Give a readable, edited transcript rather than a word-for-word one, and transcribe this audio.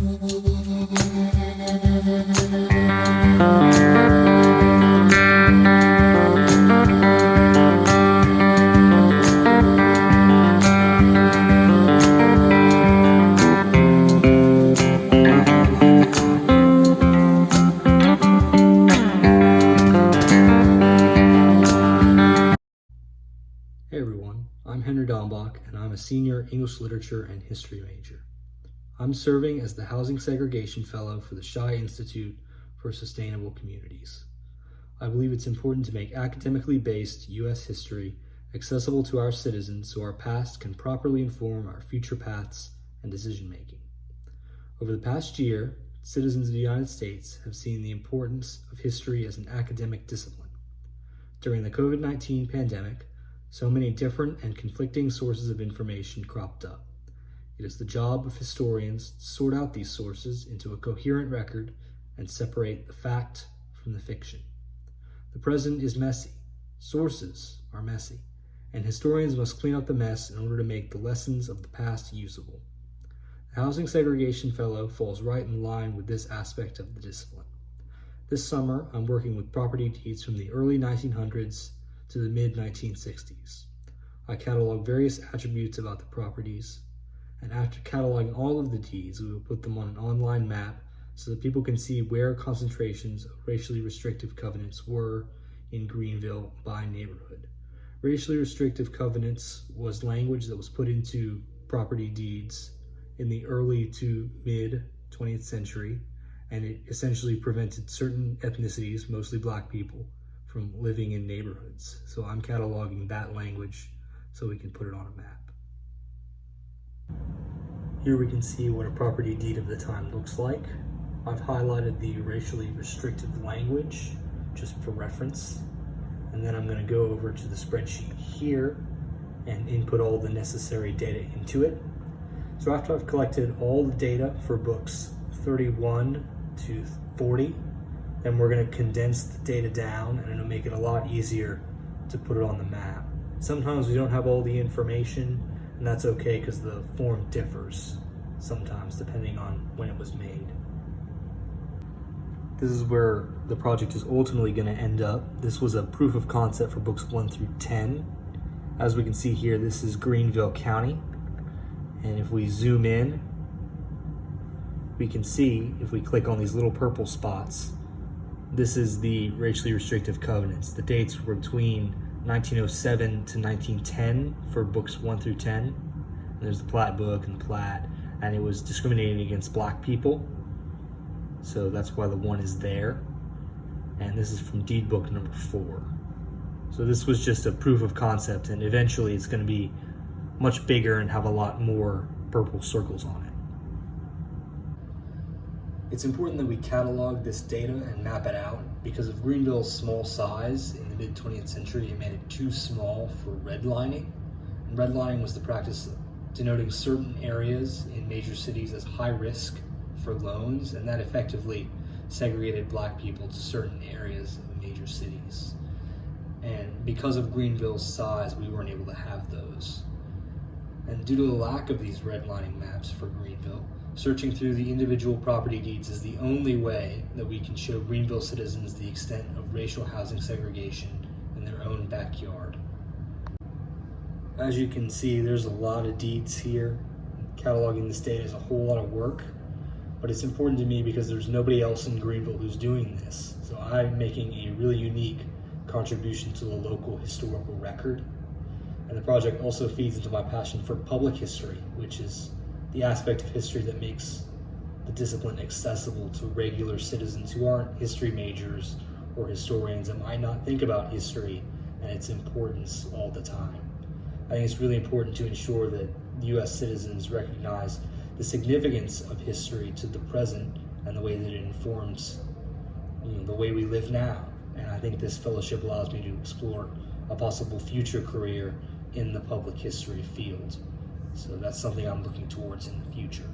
Hey everyone, I'm Dambach, and I'm a senior English Literature and History major. I'm serving as the Housing Segregation Fellow for the Shy Institute for Sustainable Communities. I believe it's important to make academically based U.S. history accessible to our citizens so our past can properly inform our future paths and decision making. Over the past year, citizens of the United States have seen the importance of history as an academic discipline. During the COVID-19 pandemic, so many different and conflicting sources of information cropped up. It is the job of historians to sort out these sources into a coherent record and separate the fact from the fiction. The present is messy, sources are messy, and historians must clean up the mess in order to make the lessons of the past usable. The Housing Segregation Fellow falls right in line with this aspect of the discipline. This summer, I'm working with property deeds from the early 1900s to the mid-1960s. I catalog various attributes about the properties, and after cataloging all of the deeds, we will put them on an online map so that people can see where concentrations of racially restrictive covenants were in Greenville by neighborhood. Racially restrictive covenants was language that was put into property deeds in the early to mid-20th century, and it essentially prevented certain ethnicities, mostly Black people, from living in neighborhoods. So I'm cataloging that language so we can put it on a map. Here we can see what a property deed of the time looks like. I've highlighted the racially restrictive language just for reference. And then I'm going to go over to the spreadsheet here and input all the necessary data into it. So after I've collected all the data for books 31 to 40, then we're going to condense the data down, and it'll make it a lot easier to put it on the map. Sometimes we don't have all the information, and that's okay because the form differs sometimes depending on when it was made. This is where the project is ultimately going to end up. This was a proof of concept for books 1 through 10. As we can see here, this is Greenville County, and if we zoom in, we can see, if we click on these little purple spots, this is the racially restrictive covenants. The dates were between 1907 to 1910 for books 1 through 10. And there's the plat book and the plat, and it was discriminating against Black people. So that's why the 1 is there. And this is from deed book number 4. So this was just a proof of concept, and eventually it's going to be much bigger and have a lot more purple circles on it. It's important that we catalog this data and map it out because of Greenville's small size in the mid-20th century. It made it too small for redlining. And redlining was the practice of denoting certain areas in major cities as high risk for loans, and that effectively segregated Black people to certain areas of major cities. And because of Greenville's size, we weren't able to have those. And due to the lack of these redlining maps for Greenville, searching through the individual property deeds is the only way that we can show Greenville citizens the extent of racial housing segregation in their own backyard. As you can see, there's a lot of deeds here. Cataloging this data is a whole lot of work, but it's important to me because there's nobody else in Greenville who's doing this. So I'm making a really unique contribution to the local historical record. And the project also feeds into my passion for public history, which is the aspect of history that makes the discipline accessible to regular citizens who aren't history majors or historians and might not think about history and its importance all the time. I think it's really important to ensure that U.S. citizens recognize the significance of history to the present and the way that it informs the way we live now. And I think this fellowship allows me to explore a possible future career in the public history field. So that's something I'm looking towards in the future.